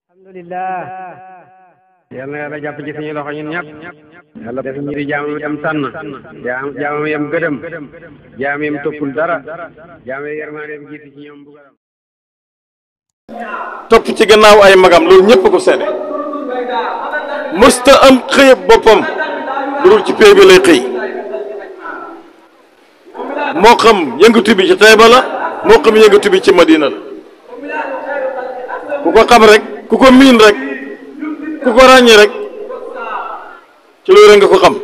alhamdulillah yal na yàlla jàpp ci suñu loxo ñun ñëpp yàlla def ñu di jaamam yam tànn jaamam yam gëdëm jaam yam toppul dara jaam yam yërmaandeem jiitu ci ñoom bugaram topp ci gannaaw ay magam loolu ñëpp ko seede mësta am xëyëb boppam lu dul ci pay bi lay xëy moo xam yëngatu bi ci Tayba la moo xam yëngatu bi ci Madina la ku ko xam rek ku ko miin rek ku ko ràññee rek ci loolu nga ko xam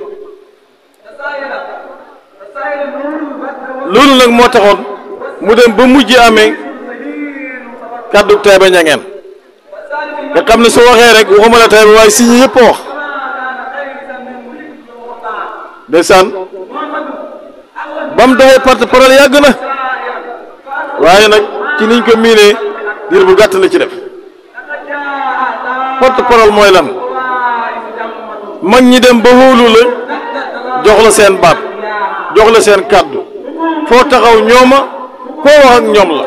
loolu nag moo taxoon mu dem ba mujj amee kàddu Tayba Ñangeen nga xam ne su waxee rek waxuma la Tayba waaye si ñi yëpp wax ndeysaan ba mu doxee porte-parole yàgg na waaye nag ci niñ ko miinee diir bu gàtt la ci def porte-parole mooy lan mag ñi dem ba wóolu la jox la seen baat jox la seen kàddu foo taxaw ñooma koo wax ak ñoom la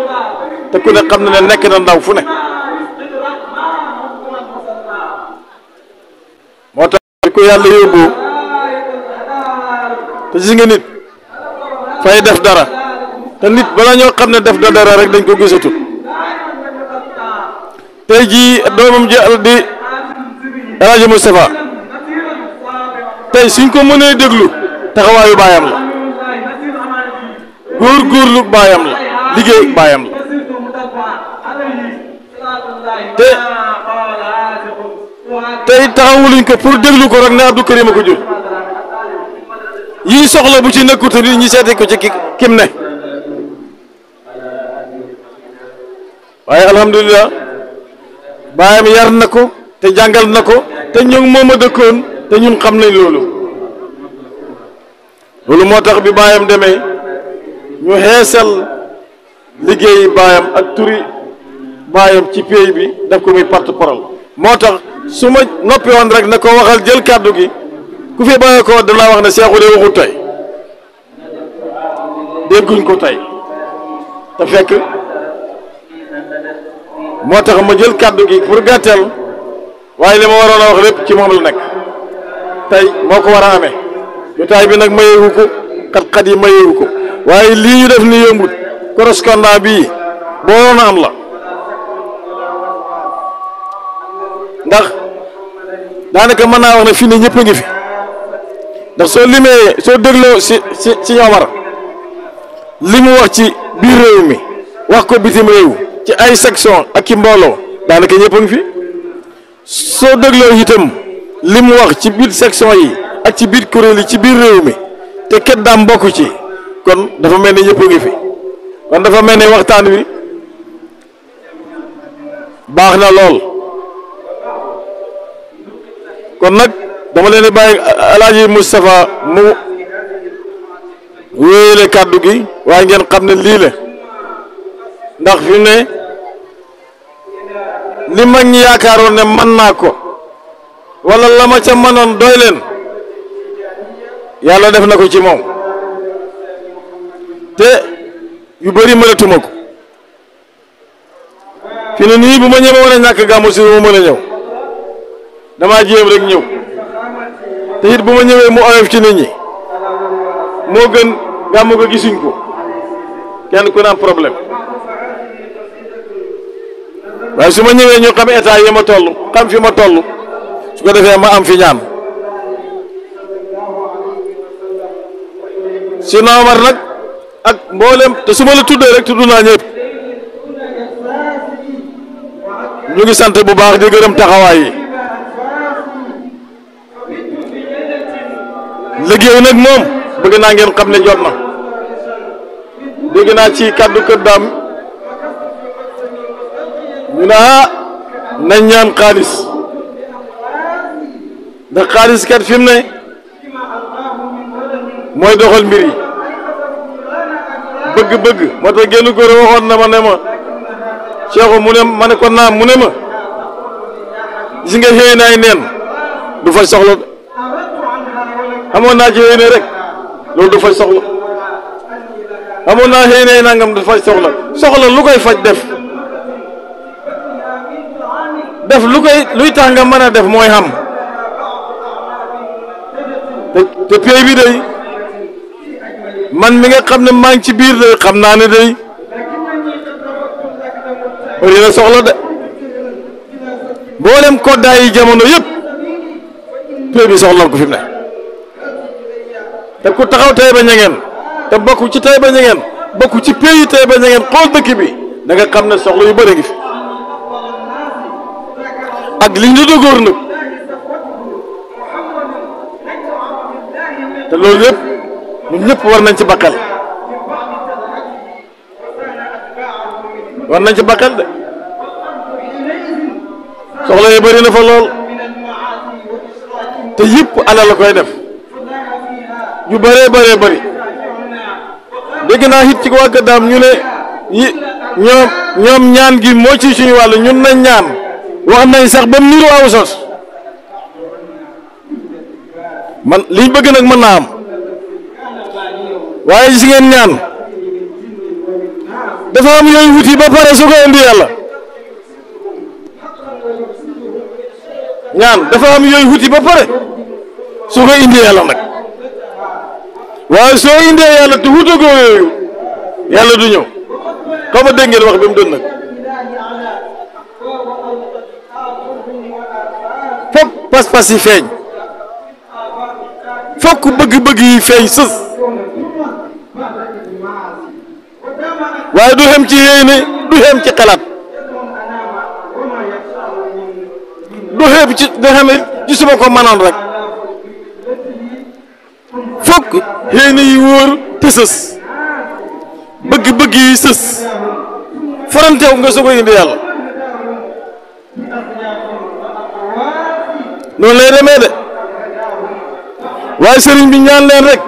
te ku ne xam na ne nekk na ndaw fu ne moo tax ko yàlla yóbbu te gis nga nit fay def dara te nit bala ñoo xam ne def na dara rek dañ ko gisatut tey jii doomam ji di El Hadj Moustapha tey suñ ko mënee déglu taxawaayu baayam la góorgóorlu baayam la liggéey baayam la te tey taxawuluñ ko pour déglu ko rek ne Abdou Karim a ko jur yii soxla bu ci nekkut ni ñi seeti ko ci kim ne waaye alhamdulilah baayam yar na ko te jàngal na ko te ñu moom a dëkkoon te ñun xam nañ loolu moo tax bi baayam demee ñu xeesal liggéeyi baayam ak turi baayam ci pays bi def ko muy porte-parole moo tax su ma noppi woon rek na ko waxal jël kàddu gi ku fi bàyyee ko danaa wax ne Seexu de waxut tey dégguñ ko tey te fekk moo tax ma jël kàddu gi pour gàttal waaye li ma waroon a wax lépp ci moom la nekk tey moo ko war a amee jotaay bi nag mayeewu ko xat-xat yi mayeewu ko waaye lii ñu def ni yombut correspondant bii boo waroon a am la ndax daanaka mën naa wax ne fii nii ñëpp a ngi fi ndax soo limee soo dégloo si Omar li mu wax ci biir réew mi wax ko bitim réew ci ay section ak ci mbooloo daanaka ñëpp a ngi fi soo dégloo itam li mu wax ci biir section yi ak ci biir kuréel yi ci biir réew mi te ket daam bokk ci kon dafa mel ni ñëpp a ngi fi kon dafa mel ni waxtaan wi baax na lool kon nag dama leen di bàyyi El Hadj Moustapha mu wéyale kàddu gi waaye ngeen xam ne lii la ndax fi ne li mag ñi yaakaaroon ne mën naa ko wala la ma ca mënoon doy leen yàlla def na ko ci moom te yu bëri mënatuma ko fi ne nii bu ma ñëwee woon a ñàkk gàmmu si mu mën a ñëw damaa jéem rek ñëw te it bu ma ñëwee mu oyof ci nit ñi moo gën gàmmu ko gisuñ ko kenn ku ne am problème waaye su ma ñëwee ñu xam état yi ma toll xam fi ma toll su ko defee ma am fi ñaan si Omar nag ak mboolem te su ma la tuddee rek tudd naa ñëpp ñu ngi sant bu baax di gërëm taxawaay yi liggéey nag moom bëgg naa ngeen xam ne jot na dégg naa ci kàddu kër daam ñu ne nañ ñaan xaalis ndax xaalis kat fi mu ne mooy doxal mbir yi bëgg-bëgg moo tax génn góor waxoon na ma ne ma Cheikh mu ne ma ne ko naam mu ne ma gis nga xëy na ay neen du fay soxla amoon naa ci xëy na rek loolu du fay soxla amoon naa xëy na nangam du fay soxla lu koy faj def def luy tax nga mën a def mooy xam te pay bi day man mi nga xam ne maa ngi ci biir day xam naa ne day bëri na soxla de mboolem koddaay yi jamono yëpp pay bi soxla ko fi mu ne te ku taxaw Taïba Niangène te bokk ci Taïba Niangène bokk ci pays Taïba Niangène xool dëkk bi da nga xam ne soxla yu bëri ngi fi ak liñ la dogóor nag te loolu yëpp ñun ñëpp war nañ ci bakkal de soxla yu bëri na fa lool te yëpp alal la koy def yu bëree bëri dégg naa it ci waa Gadaam ñu ne ñoom ñaan gi moo ci suñu wàll ñun nañ ñaan wax nañ sax ba mu niru aw sos man liñ bëgg nag mën naa am waaye gis ngeen ñaan dafa am yooyu wuti ba pare su ko indi yàlla ñaan dafa am yooyu wuti ba pare su ko indi yàlla nag waaye soo indee yàlla te wutagoo yooyu yàlla du ñëw xaw ma dégg ngeen wax bi mu doon nag fokk pas-pas yi feeñ fokk bëgg-bëgg yi feeñ sës waaye du xem ci yéene du xem ci xalaat du xem ci suma ko mënoon rek fokk yéene yi wóor te sës bëgg-bëgg yi sës faranteew nga soog a indi yàlla noonu lay demee de waaye sëriñ bi ñaan leen rek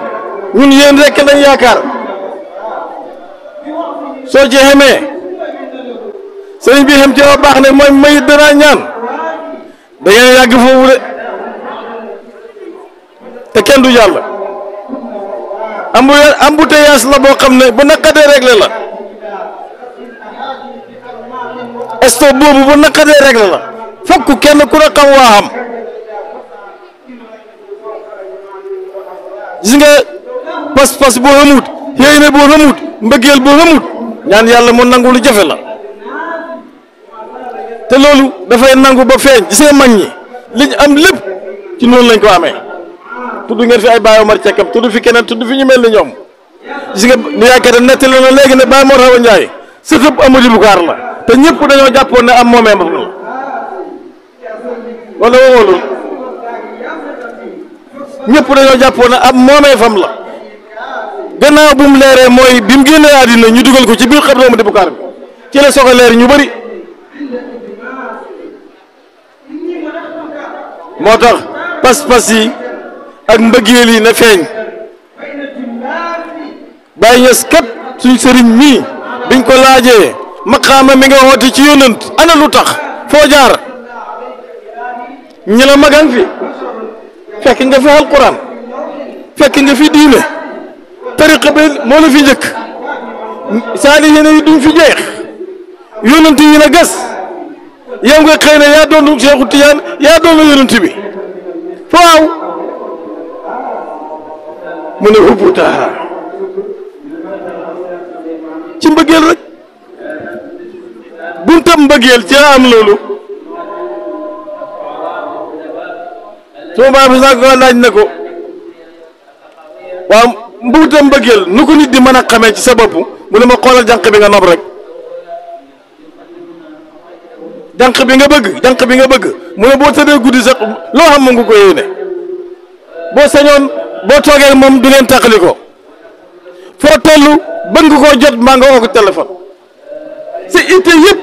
ñun yéen rek lañ yaakaar soo ci xamee sëriñ bi xam ci wa baax ne mooy may danaa ñaan da ngeen yàgg foofu de te kenn du jàll embouteillage la boo xam ne bu naqadee réglé la stop boobu bu naqadee réglé la fokk kenn ku ne xam waa xam gis nga pas-pas boo xamut yéene boo xamut mbëggeel boo xamut ñaan yàlla mu nangu lu jafe la te loolu dafay nangu ba feeñ gis nga mag ñi liñ am lépp ci noonu lañ ko amee tudd ngeen fi ay Baye Omar Cekkam tudd fi keneen tudd fi ñu mel ni ñoom gis nga ni yaakaar ne nettali na léegi ne Baye Mor Hawa Ndiaye sëtëb Amadou Bukaar la te ñëpp dañoo jàppoon ne am moomee ma la wala wóolu ñëpp dañoo jàppoon ne am moomee fam la gannaaw bu mu leeree mooy bi mu génnee àddina ñu dugal ko ci biir xabru Amadou Bukaar bi ci la soog a leer ñu bëri moo tax pas-pas yi ak mbëggeel yi na feeñ Baye Niass kat suñ sëriñ mii biñ ko laajee maqaama mi nga woote ci yonent ana lu tax foo jaar ñi la magan fi fekk nga fi alquran fekk nga fi diine tariqa bi moo la fi njëkk saalihiin yi duñ fi jeex yonent yi la gas yow nga xëy na yaa doon Seexu Tijaan yaa doon yonent bi waaw mu ne hubbutaa ci mbëggeel rek buntam mbëggeel ci am loolu suma baa bi sax ko laaj na ko waaw buntam mbëggeel nu ko nit di mën a xamee ci sa bopp mu ne ma xoolal jànq bi nga nob rek jànq bi nga bëgg mu ne boo tëddee guddi sax loo xam mu nga ko yéene boo sañoon boo toogee moom du ngeen tàqali ko foo toll bëgg nga koo jot mbaa nga woo ko téléphone sa itte yëpp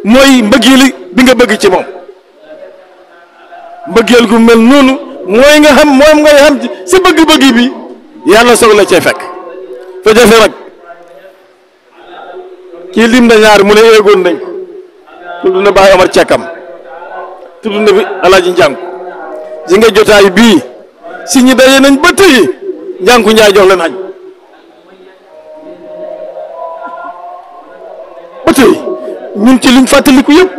mooy mbëggeel bi nga bëgg ci moom mbëggeel gu mel noonu mooy nga xam moom ngay xam ci sa bëgg-bëgg bi yàlla soog la cee fekk fa jafe nag kii lim na ñaar mu ne eegoon nañ ko tudd na Baye Omar Cekkam tudd na fi Alaaji Njànku ji nga jotaay bii si ñi daje nañ ba tey Njànku Njaay jox leen añ ba tey ñun ci liñ fàttaliku yëpp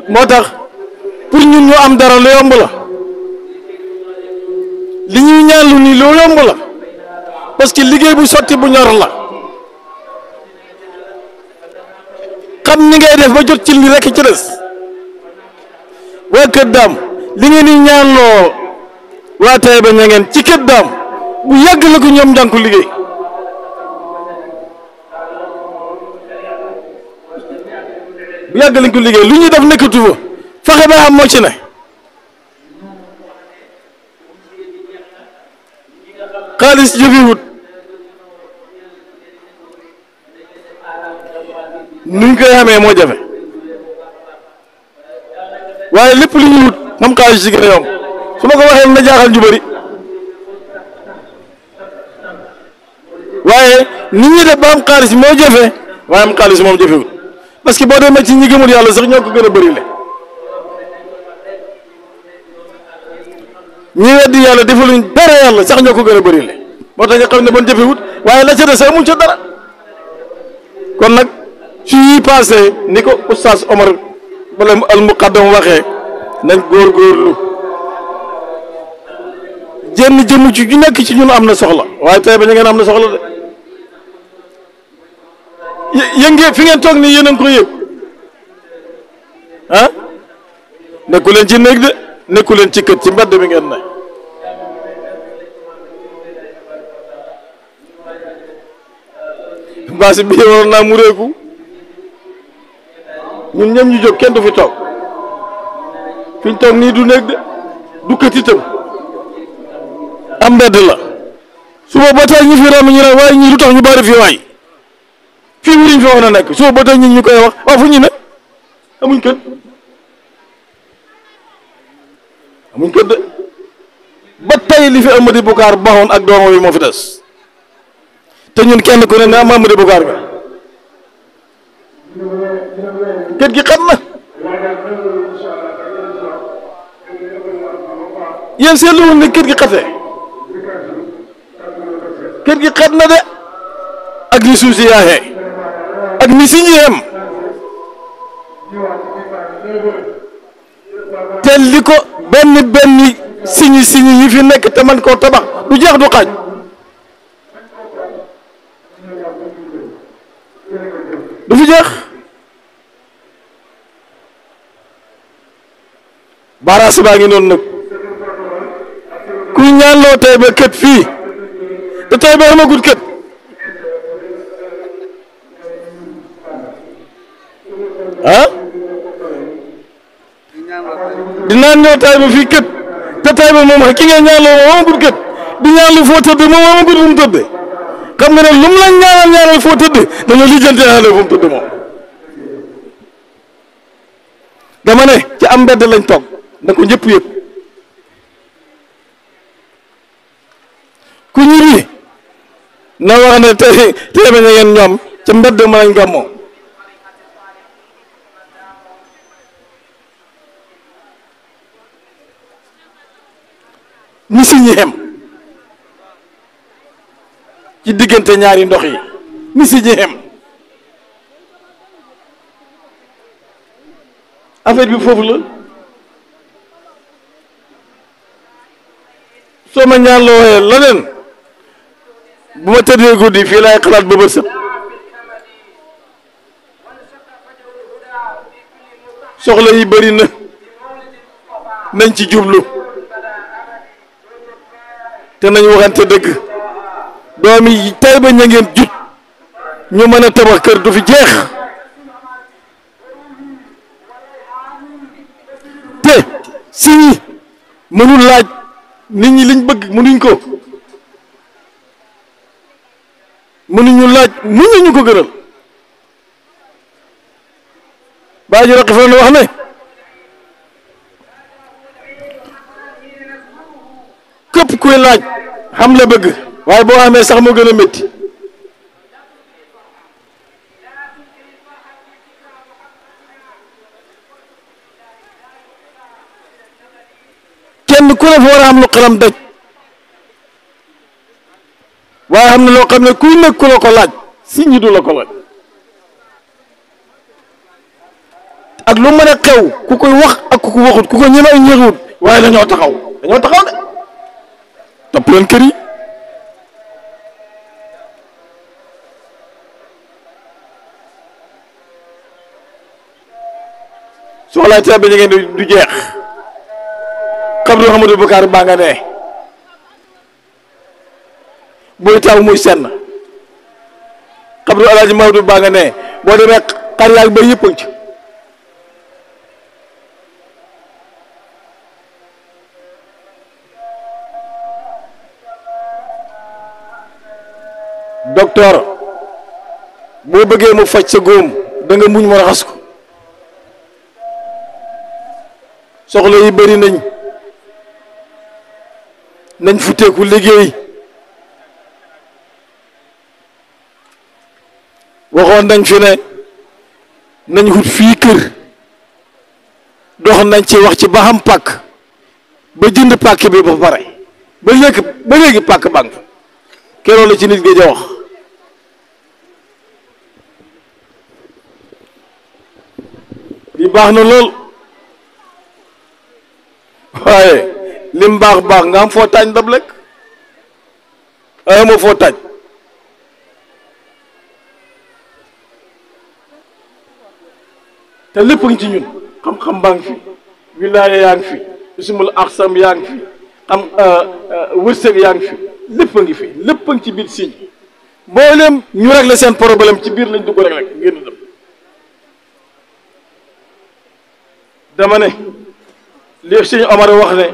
moo tax pour ñun ñu am dara lu yomb la li ñuy ñaanlu ni lu yomb la parce que liggéey bu sotti bu ñor la xam ni ngay def ba jot ci li rekk ci des waa Kër Daam li ngeen di ñaanloo waa Taïba Niangène ci Kër Daam bu yàgg la ko ñoom njànku liggéey bu yàgg lañ ko liggéey lu ñuy def nekkatu fa fexe ba am moo ci ne xaalis jëfewut nuñ koy xamee moo jafe waaye lépp lu ñuy wut moom xaalis ci gën a yomb su ma ko waxee na jaaxal ñu bëri waaye nit ñi def ba am xaalis moo jafe waaye am xaalis moom jafewut parce que boo demee ci ñi gëmul yàlla sax ñoo ko gën a bëri le ñi weddi yàlla defaluñ dara yàlla sax ñoo ko gën a bëri le moo tax nga xam ne bon jafewut waaye la ca des amuñ ca dara kon nag su yi passé ni ko oustaz Omar wala al muqaddam waxee nañ góorgóorlu jenn jëmm ci ju nekk ci ñun am na soxla waaye Taïba Niangène am na soxla de yëngee fi ngeen toog nii yéen a ngi ko yëg ah nekku leen ci néeg de nekku leen ci kër ci mbedd bi ngeen ne mbaasi bi war naa mu réeku ñun ñëm ñu jóg kenn du fi toog fi ñu toog nii du néeg de du kët itam am mbedd la suba ba tey ñu fi romb ñu ne waaye ñii lu tax ñu bari fii waay fii wuruñ fi woon a nekk suba ba tey ñu koy wax waaw fu ñu ne amuñ kët amuñ kët de ba tey li fi Amady Boucar baxoon ak doomam yi moo fi des te ñun kenn ku ne ne am Amady Boucar ga kër gi xat na yéen seetluwul ne kër gi xatee kër gi xat na de ak ni suuf si yaaxee ak ni si ñeem te li ko benn siñi yi fi nekk te man koo tabax du jeex du xaaj du fi jeex baaraas baa ngi noonu nag ku ñaanloo Taïba kët fii te Taïba amagut kët ah dinaa ñëw Taïba fii kët te Taïba moom ki nga ñaanloo moom amagut kët di ñaanlu foo tëdd moom amagut fu mu tëdd xam nga ne lu mu la ñaanal foo tëdd dana lijjante xale fu mu tëdd moom dama ne ci am mbedd lañ toog na ko ñëpp yëpp ku ñibbi na wax ne Taïba Niangène ñoom ca mbedd ma lañ gàmmoo ni si ñi xem ci diggante ñaari ndox yi ni si ñi xem affaire bi foofu la soo ma ñaan loo waxee leneen bu ma tëddee guddi fii laay xalaat ba bët set soxla yi bëri na nañ ci jublu te nañ waxante dëgg doom yi Taïba Niangène jut ñu mën a tabax kër du fi jeex te si mënul laaj nit ñi liñ bëgg mënuñ ko mënuñu laaj mënuñu ko gënal baa ji raqi fa wax ne képp kuy laaj xam la bëgg waaye boo amee sax moo gën a métti kenn ku ne fa war a am lu xelam daj waaye xam ne loo xam ne kuy nekk ku la ko laaj si ñi du la ko laaj ak lu mën a xew ku koy wax ak ku ko waxut ku ko ñeme ak ñëwut waaye dañoo taxaw de topp leen kër yi soxlaay teel ba ngeen du jeex xabru Amadou Bakar baa nga ne buy taw muy senn xabru Alaaji Maodo baa nga ne boo demee xar yaag ba yëpp ci docteur boo bëggee mu faj sa góom da nga muñ mu raxas ko soxla yi bëri nañ futeeku liggéey waxoon nañ fi ne nañ wut fii kër dox nañ ci wax ci ba xam pàkk ba jënd pàkk bi ba pare ba léegi pàkk bànk keroog la ci nit gi ja wax li baax na lool waaye lim baax nga am foo taaj ndab lekk amoo foo taaj te lépp ngi ci ñun xam-xam baa ngi fi wilaaya yaa ngi fi ismul aqsam yaa ngi fi xam wërsëg yaa ngi fi lépp a ngi fi lépp a ngi ci biir siñ mboolem ñu régler seen problème ci biir lañ dugg rek génn dem dama ne li Sëñ Omar wax ne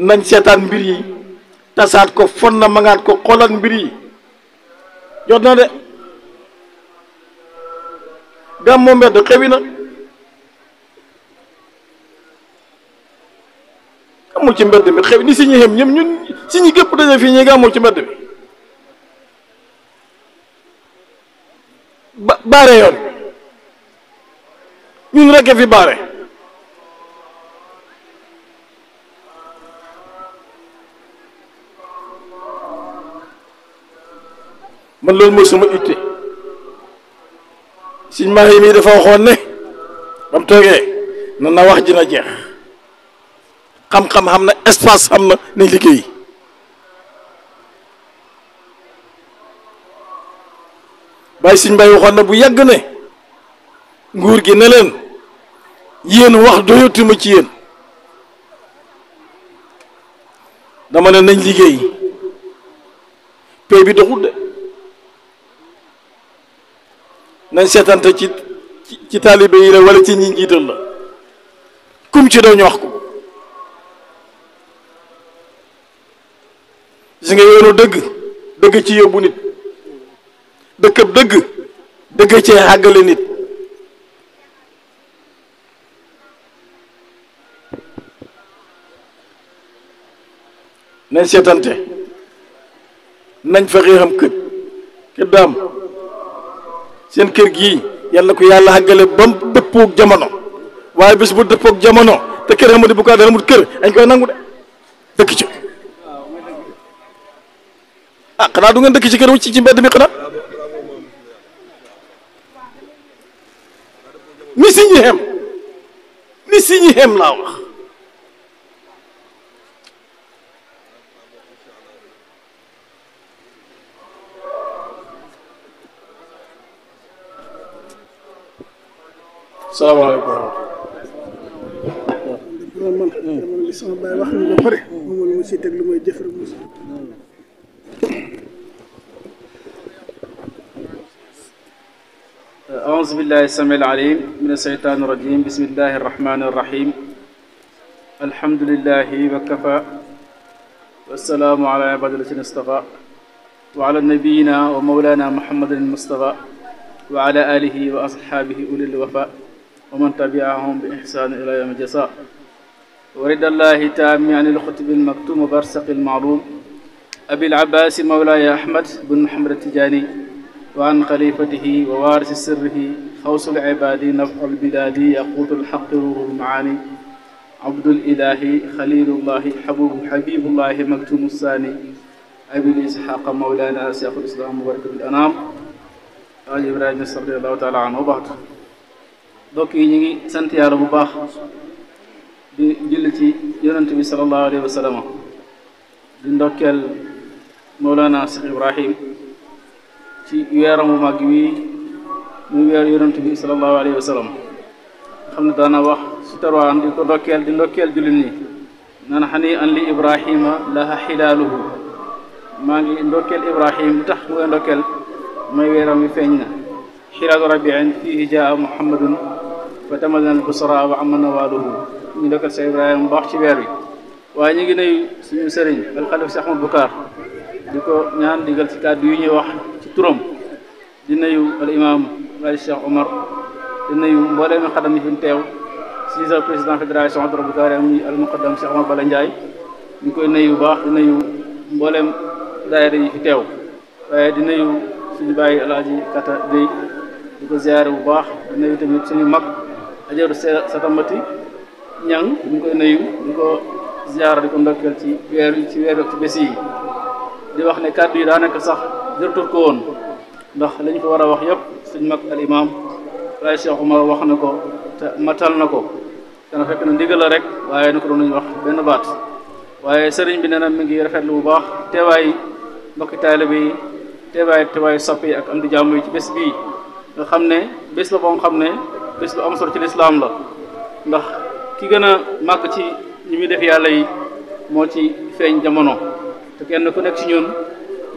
nañ seetaan mbir yi tasaat ko fon na mangaat ko xoolaat mbir yi jot na de gàmmu mbedd xewi na gàmmu ci mbedd mi xewi ni si ñu xem ñëm ñun si ñu gépp dañu fii ñi gàmmu ci mbedd mi baare yoon ñun rekk fi baare man loolu mooy sama itte Sëñ Mahi mii dafa waxoon ne ba mu toogee nan na wax ji na jeex xam-xam xam na espace xam na nañ liggéey Baye Sëñ Mbaye waxoon na bu yàgg ne nguur gi ne leen yéen wax doyatuma ci yéen dama ne nañ liggéey pay bi doxul de nañ seetante ci taalibe yi la wala ci ñi njiital la kum ci doo ñu wax ko gis nga yoonu dëgg ci yóbbu nit dëkkab dëgg ci àggale nit nañ seetante nañ fexe xam kër daam seen kër gii yàlla ko yàlla àggale ba mu dëppoog jamono waaye bés bu dëppoog jamono te kër Amadou Bakar amul kër dañ koy nangu de dëkk ci xanaa du ngeen dëkk ci kër wu ci mbedd mi xanaa ni si ñi xem laa wax salaamaaleykum man li sama baay wax na ba pare moom la ma si teg lu may jëf rek mos أعوذ بالله السميع العليم من الشيطان الرجيم بسم الله الرحمن الرحيم الحمد لله وكفى والسلام على عباد الذين اصطفى وعلى نبينا ومولانا محمد المصطفى وعلى آله وأصحابه أولي الوفاء ومن تبعهم بإحسان إلى يوم الجزاء ورد الله تام عن الخطب المكتوم برسق المعلوم أبي العباس مولاي أحمد بن محمد التجاني وعن خليفته ووارث سره خوص العباد نفع البلاد يقوت الحق روح المعاني عبد الإله خليل الله حبيب الله مكتوم الثاني أبي الإسحاق مولانا شيخ الإسلام وبركة الأنام حاج إبراهيم رضي الله تعالى عنه وبعد mbokk yi ñu ngi sant yàlla bu baax di julli ci yonent bi sallallahu alayhi wa sallam di ndokkeel Mawlana Cheikh Ibrahim ci weeram bu mag wi muy weer yonent bi sallallahu alayhi wa sallam nga xam ne daana wax su tarwaan di ko ndokkeel di ndokkeel jullit ñi naan xani an li Ibrahima laha xilaaluhu maa ngi ndokkeel Ibrahim li tax mu koy ndokkeel mooy weeram wi feeñ na xilaalu rabiin fiihi jaa muhammadun fa tamalna al busra wa amma nawaaluhu ñu ndokkeel Cheikh Ibrahima bu baax ci weer wi waaye ñu ngi nuyu suñu sëriñ al xalif Cheikh Ahmad Bukaar di ko ñaan digal ci kàddu yi ñuy wax ci turam di nuyu al imam Baye Cheikh Omar di nuyu mbooleem xadam yi fi teew si sa président fédération Hadra Bukaar muy al muqaddam Cheikh Omar Bala Ndiaye ñu koy nuyu bu baax di nuyu mbooleem daayira yi fi teew waaye di nuyu suñu bàyyi alaaji Kata Gueye di ko ziare bu baax di nuyu tamit suñu mag ajaru satamati ñang ñu koy nuyu di ko ziara di ko ndokkeel ci weer ci bés yi di wax ne kàddu yi daanaka sax jërëtul ko woon ndax lañ ko war a wax yëpp suñ mag al imam Baye Cheikh Omar wax na ko te matal na ko dana fekk na ndigal la rek waaye na ko doon nañu wax benn baat waaye sëriñ bi nee na mi ngi rafetlu bu baax teewaay mbokki taalibe yi teewaay soppe yi ak am di jàmm yi ci bés bii nga xam ne bés la boo xam ne bés bu am solo ci lislaam la ndax ki gën a màgg ci ñi muy def yàlla yi moo ci feeñ jamono te kenn ku nekk ci ñun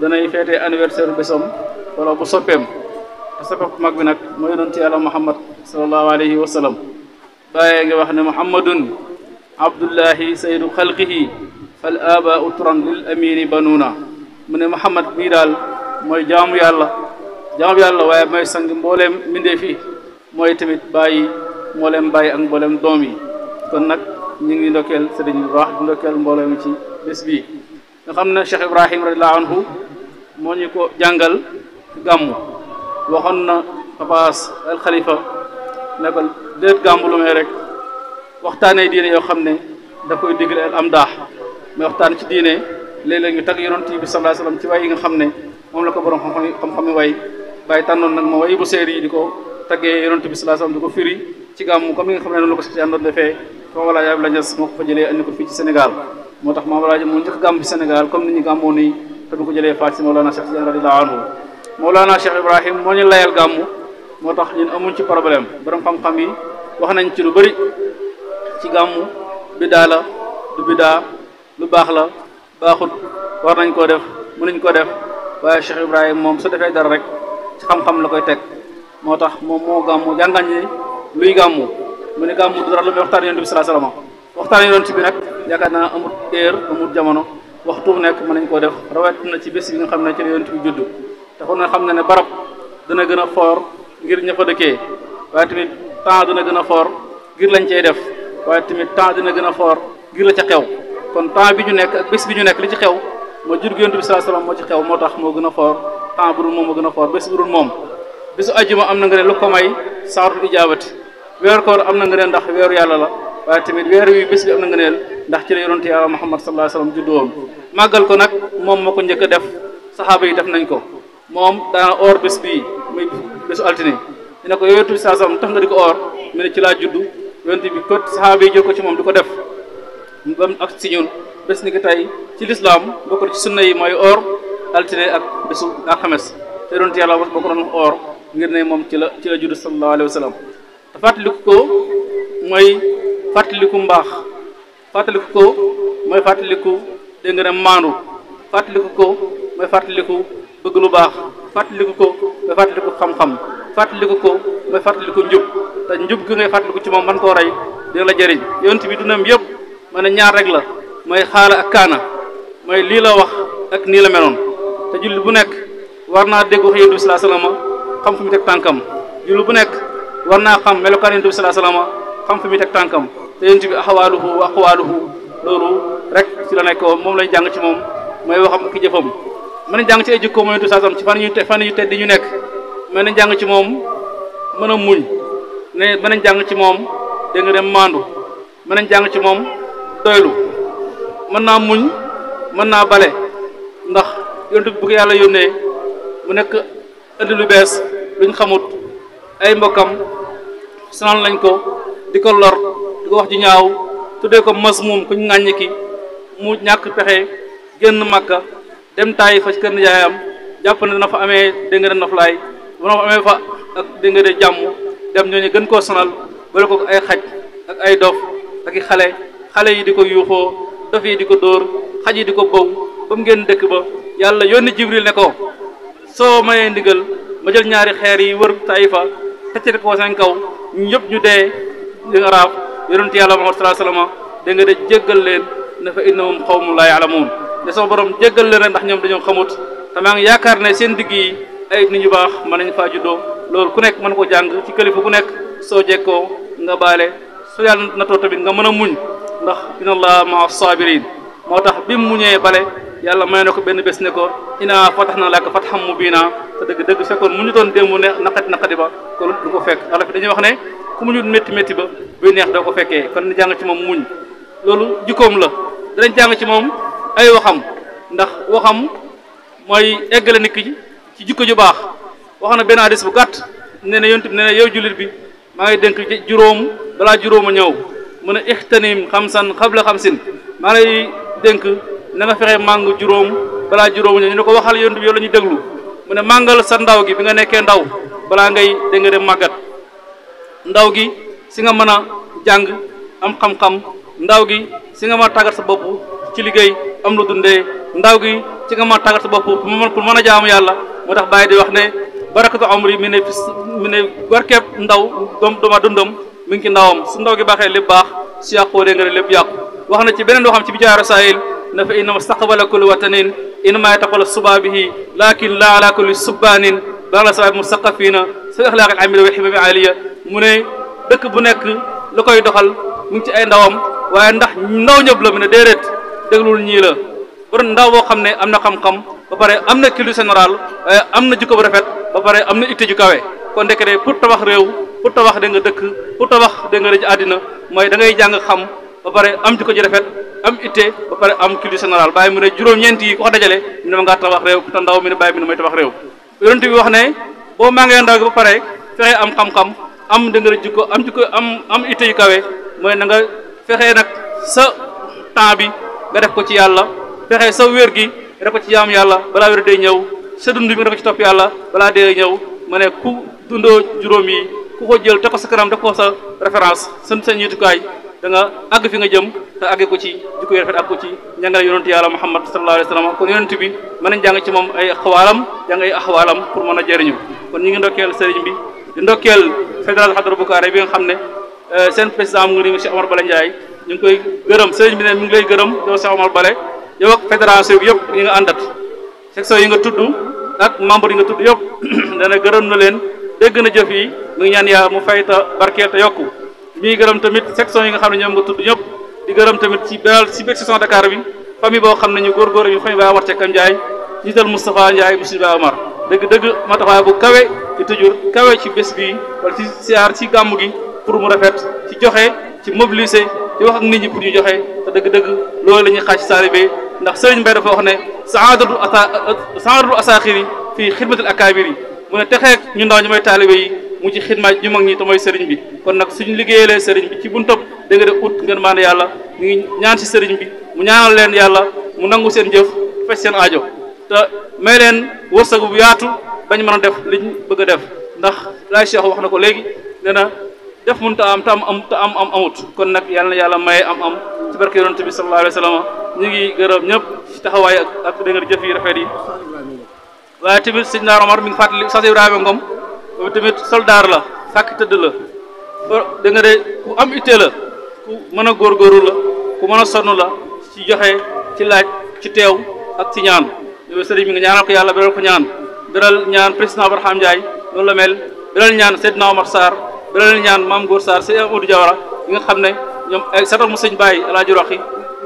danay feete anniversaire bésam wala bu soppeem te soppeem mag bi nag mooy yonent yàlla muhammad sallallahu alayhi wa sallam bàyyee nga wax ne muhammadun abdullahi sayyidu xalqihi fal abaau turan lil amini banuuna mu ne muhammad bii daal mooy jaamu yàlla waaye mooy sang mbooleem mbindee fi mooy tamit bàyyi mbooleem bàyyi ak mbooleem doom yi kon nag ñu ngi ndokkeel sëriñ bu baax di ndokkeel mbooloo mi ci bés bii nga xam ne Cheikh Ibrahim radiallahu anhu moo ñu ko jàngal gàmmu waxoon na papaas al xalifa ne ko déet gàmmu lu may rek waxtaanee diine yoo xam ne da koy digle al am daax mais waxtaan ci diine léeg-léeg ñu tagg yonent bi sallallahu alayhi wasallam ci way yi nga xam ne moom la ko borom xam-xam yi way bàyyi tànnoon nag ma way bu seer yi di ko taggee yonent bi sallallahu alayhi wasallam di ko firi ci gàmmu comme ni nga xam ne noonu la ko si àndoon defee Maam Alaaji Abdoulaye Niass moo ko fa jëlee andi ko fii ci Sénégal moo tax Maam Alaaji moo njëkk gàmm ci Sénégal comme ni ñu gàmmoo nii te du ko jëlee faat si Mawlana Cheikh Tidiane radiyallahu anhu Mawlana Cheikh Ibrahim moo ñu layal gàmmu moo tax ñun amuñ ci problème borom xam-xam yi wax nañ ci lu bëri ci gàmmu bidaa la du bidaa lu baax la baaxut war nañ koo def mënuñ koo def waaye Cheikh Ibrahim moom su defee dara rek ci xam-xam la koy teg moo tax moom moo gàmmu jàngal ñi luy gàmmu mu ne gàmmu du dara lu muy waxtaan yonent bi sallallahu alayhi wasallam waxtaan yonent bi nag yaakaar naa amul heure amul jamono waxtu nekk mën nañ koo def rawat na ci bés yi nga xam ne ci la yonent bi juddu te kon nga xam ne barab dana gën a foor ngir ña fa dëkkee waaye tamit temps dina gën a foor ngir lañ cey def waaye tamit temps dina gën a foor ngir la ca xew kon temps bi ñu nekk ak bés bi ñu nekk li ci xew moo jur yonent bi sallallahu alayhi wasallam moo ci xew moo tax moo gën a foor temps bu dul moom moo gën a foor bés bu dul moom bésu ajjuma am na nga ne lu ko may saatul ijaabati weeru koor am na nga ne ndax weeru yàlla la waaye tamit weer wi bés bi am na nga neel ndax ci la yonent yàlla Muhammad sallallahu alayhi wasallam juddu woon màggal ko nag moom moo ko njëkk a def saxaaba yi def nañ ko moom daana oor bés bii muy bésu altine ñu ne ko yonent bi sallallahu alayhi wasallam tax nga di ko oor mu ne ci laa juddu yonent bi ko saxaaba yi jël ko ci moom di ko def ba mu ak si ñun bés ni ki tey ci lislaam bokk ci sunna yi mooy oor altine ak bésu alxames te yonent yàlla boo ko doon oor ngir ne moom ci la juddu sallallahu alayhi wasallam te fàttaliku ko mooy fàttaliku mbaax fàttaliku ko mooy fàttaliku dégg nga ne maandu fàttaliku ko mooy fàttaliku bëgg lu baax fàttaliku ko mooy fàttaliku xam-xam fàttaliku ko mooy fàttaliku njub te njub gi ngay fàttaliku ci moom man koo rey dina la jëriñ yonent bi dunam yëpp ma ne ñaar rek la mooy xaala ak kaana mooy lii la wax ak nii la meloon te julli bu nekk war naa dégg wax yonent bi sallallahu alayhi wasallam xam fu mu teg tànkam julli bu nekk war naa xam melokaan yonent bi sallallahu alayhi wasallam xam fu mu teg tànkam te yonent bi axawaaluhu wa aqwaaluhu loolu rek ci la nekk moom lañ jàng ci moom mooy waxam ak jëfam mën nañ jàng ci ay jikko mooy yonent bi sallallahu alayhi wasallam ci fan yu tedd ñu nekk mën nañ jàng ci moom mën a muñ ne mën nañ jàng ci moom dégg nga dem maandu mën nañ jàng ci moom doylu mën naa muñ mën naa bale ndax yonent bi bu ko yàlla yónnee mu nekk indi lu bees luñ xamut ay mbokkam sonal lañ ko di ko lor di ko wax ji ñaaw tuddee ko masmuum kuñ ŋàññi ki mu ñàkk pexe génn Makka dem Taayif fa ci kër nijaayam jàpp ne dana fa amee dégg nga de noflaay dana fa amee fa ak dégg nga de jàmm dem ñooñu gën koo sonal bale ko ay xaj ak ay dof ak i xale yi di ko yuuxoo dof yi di ko dóor xaj yi di ko bow ba mu génn dëkk ba yàlla yónni Jibril ne ko soo mayee ndigal ma jël ñaari xeer yi wër Taifa tëccate ko seen kaw ñëpp ñu dee di nga raaf yonent yàlla Muhammad sallallahu alayhi wasallam da nga de jéggal leen ne fa innahum qawmun laa ya'lamuun de sama borom jéggal leen ndax ñoom dañoo xamut te maa ngi yaakaar ne seen digg yi ay nit ñu baax mën nañ faa juddoo loolu ku nekk mën ko jàng ci kilifa ku nekk soo jekkoo nga baale su yàlla natoo tamit nga mën a muñ ndax inna allaha ma'a saabiriin moo tax bi mu muñee bale yàlla may na ko benn bés ne ko inna fatahna laka fathan mubiina te dëgg fekkoon mu ñu doon démb ne naqadi ba ko du ko fekk ala fi dañuy wax ne ku mu ñu métti ba buy neex doo ko fekkee kon ni jàng ci moom muñ loolu jikkoom la danañ jàng ci moom ay waxam ndax waxam mooy eggale nit ki ci jikko ju baax wax na benn hadis bu gàtt nee na yonent bi nee na yow jullit bi maa ngi dénk juróom balaa juróom a ñëw mu ne ixtanim xamsan xabla xamsin maa lay dénk na nga fexe màng juróom balaa juróom a ñëw ñu ne ko waxal yonent bi yow la ñuy déglu mu ne màngal sa ndaw gi bi nga nekkee ndaw balaa ngay dégg nga dem màggat ndaw gi si nga mën a jàng am xam-xam ndaw gi si nga mën a tàggat sa bopp ci liggéey am lu dundee ndaw gi ci nga mën a tàggat sa bopp pour mën a jaamu yàlla moo tax bàyyi di wax ne barakatu amri mi ne barkeeb ndaw dooma dundam mi ngi ci ndawam su ndaw gi baaxee lépp baax su yàqoo dégg nga lépp yàqu wax na ci beneen waxam ci bijaay rasail na fa inna mustaqbala kulli watanin innama yataqala subabihi lakin la ala kulli subbanin bala sabab mustaqafina sa axlaaqil amila wa ximami aliya mu ne dëkk bu nekk la koy doxal mu ngi ci ay ndawam waaye ndax ndaw ñëpp la mu ne déedéet déglul ñii la pour ndaw boo xam ne am na xam-xam ba pare am na culture générale waaye am na jikko bu rafet ba pare am na itte ju kawe kon ndekk de pour tabax réew pour tabax da nga dëkk pour tabax da nga ci àddina mooy da ngay jàng xam ba pare am jikko ju rafet am itte ba pare am culture générale bàyyi mu ne juróom-ñeent yi ko dajale mu ne ma ngaa tabax réew te ndaw mi ne bàyyi mi ne mooy tabax réew yonent bi wax ne boo màngee ndaw gi ba pare fexe am xam-xam am da nga jikko am itte yu kawe mooy na nga fexe nag sa temps bi nga def ko ci yàlla fexe sa wér gi nga def ko ci jaam yàlla balaa wér day ñëw sa dund bi nga def ko ci topp yàlla balaa dee ñëw ma ne ku dundoo juróom yi ku ko jël te ko sa kanam def ko sa référence sa njiitukaay da nga àgg fi nga jëm te àggee ko ci jikko yu rafet ak ko ci njàngale yonent yàlla Muhammad sallallahu alayhi wa sallam kon yonent bi mën nañ jàng ci moom ay xawaalam jàng ay axwaalam pour mën a jëriñu kon ñu ngi ndokkeel sëriñ bi di ndokkeel fédération Hadra Bukaare bi nga xam ne seen président mu ngi nii Cheikh Omar Bale Ndiaye ñu ngi koy gërëm sëriñ bi ne mi ngi lay gërëm yow Cheikh Omar Bale yow ak fédération bi yëpp yi nga àndat section yi nga tudd ak membre yi nga tudd yëpp dana gërëm na leen dégg na jëf yi mu ngi ñaan yaa mu fay ta barkeel te yokku mi ngi gërëm tamit section yi nga xam ne ñoom nga tudd ñëpp di gërëm tamit ci benn si biir section Dakar bi famille boo xam ne ñu góorgóor ñu famille Ba Omar Cekam Ndiaye jiital Moustapha Ndiaye bu Ba Omar dëgg ma taxawaay bu kawe ci tëjur kawe ci bés bi wala ci siyaar ci gàmm gi pour mu rafet ci joxe ci mobiliser di wax ak nit ñi pour ñu joxe te dëgg loolu la ñuy xaaj ci taalibe ndax Sëriñ Mbay dafa wax ne saadatul asaaxiri fii xidmatil akaabiri mu ne texeek ñu ndaw ñu may taalibe yi mu ci xidma ñu mag ñi te mooy sëriñ bi kon nag suñu liggéeyalee sëriñ bi ci buntab da nga de ut ngeen maan yàlla ñu ngi ñaan si sëriñ bi mu ñaanal leen yàlla mu nangu seen jëf faj seen aajo te may leen wërsëg bu yaatu bañ mën a def liñ bëgg a def ndax laay Cheikh wax na ko léegi nee na def mun ta am te am amut kon nag yàlla na yàlla maye am ci barke yonent bi sallallahu alayhi wa sallam ñu ngi gërëm ñëpp ci taxawaay ak da nga jëf yi rafet yi waaye tamit sëñ Naar Omar mi ngi fàttali Sas Ibrahima Ngom moom tamit soldaar la fàkk tëdd la da nga de ku am itte la ku mën a góorgóorlu la ku mën a sonn la ci joxe ci laaj ci teew ak ci ñaan yow sëriñ mi nga ñaanal ko yàlla beral ko ñaan président Barham Ndiaye loolu la mel beral ñaan Seydina Omar Sarr beral ñaan Mame Goor Sarr Seydina Amadou Diawara yi nga xam ne ñoom ay satal mu sëñ Baye Alaaji Roxi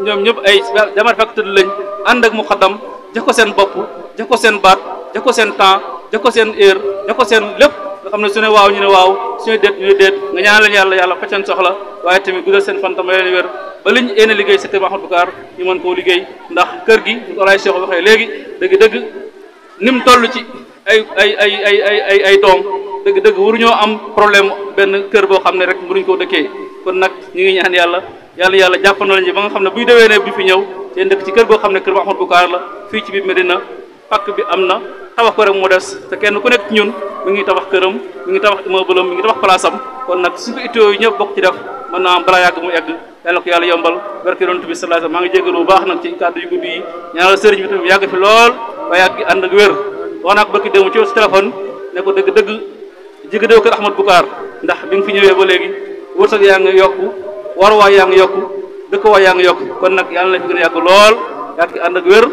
ñoom ñëpp ay jamono fàkk tëdd lañ ànd ak muqaddam jox ko seen bopp jox ko seen baat jox ko seen temps jox ko seen heure jox ko seen lépp nga xam ne su ne waaw ñu ne waaw su ne déet ñu ne déet nga ñaan leen yàlla faj seen soxla waaye tamit guddal seen fan tam may leen wér ba liñ yéene liggéey secteur Mahmoud Bukaar ñu mën koo liggéey ndax kër gi ñu ko laay Cheikh waxee léegi dëgg ni mu toll ci ay doom dëgg-dëgg waruñoo am problème benn kër boo xam ne rek mënuñ koo dëkkee kon nag ñu ngi ñaan yàlla jàppandal ñu ba nga xam ne buy déwee ne bi fi ñëw te dëkk ci kër goo xam ne kër Ahmadou Boucar la fii ci biir Medina pàkk bi am na tabax ko rek mu des te kenn ku nekk ñun mi ngi tabax këram mi ngi tabax immeuble am mi ngi tabax place am kon nag su ko ittoo yi ñëpp bokk ci def mën naa am balaa yàgg mu egg yàlla ko yàlla yombal barke yonent bi sallallahu alayhi wasallam maa ngi jégalu bu baax nag ci kàddu yu guddi yi ñaanal sëriñ bi tamit yàgg fi lool ba yàgg ànd ak wér wax naa ko barki démb ci téléphone ne ko dëgg jigi déw kër Ahmadou Boucar ndax bi nga fi ñëwee ba léegi wërsëg yaa ngi yokku waruwaay yaa ngi yokku dëkkuwaay yaa ngi yokku kon nag yàlla na fi gën a yàgg lool yàgg ànd ak wér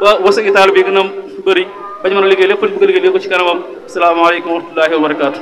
ba wërsëg itaal bi gën a bëri bañ mën a liggéey lépp ñu bëgg a liggéey ko ci kanamam asalaamaaleykum wa rahmatullahi wa barakaatu.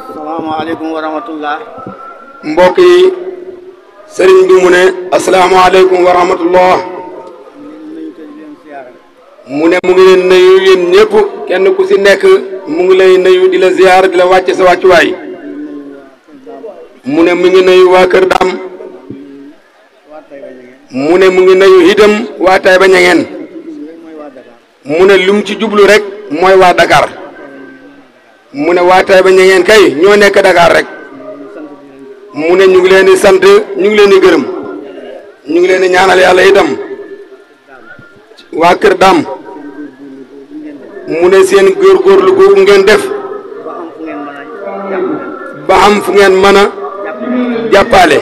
asalaamaaleykum wa rahmatullah. mbokk yi sëriñ bi mu ne asalaamaaleykum wa rahmatullah mu ne mu ngi leen nuyu yéen ñëpp kenn ku ci nekk mu ngi lay nuyu di la ziyaar di la wàcce sa wàccuwaay mu ne mu ngi nuyu waa Kër Daam mu ne mu ngi nuyu itam waa Taïba Niangène mu ne lu mu ci jublu rek mooy waa Dakar mu ne waa Taïba Niangène kay ñoo nekk Dakar rek mu ne ñu ngi leen di sant ñu ngi leen di gërëm ñu ngi leen di ñaanal yàlla itam waa Kër Daam mu ne seen góorgóorlu googu ngeen def ba am fu ngeen mën a jàppale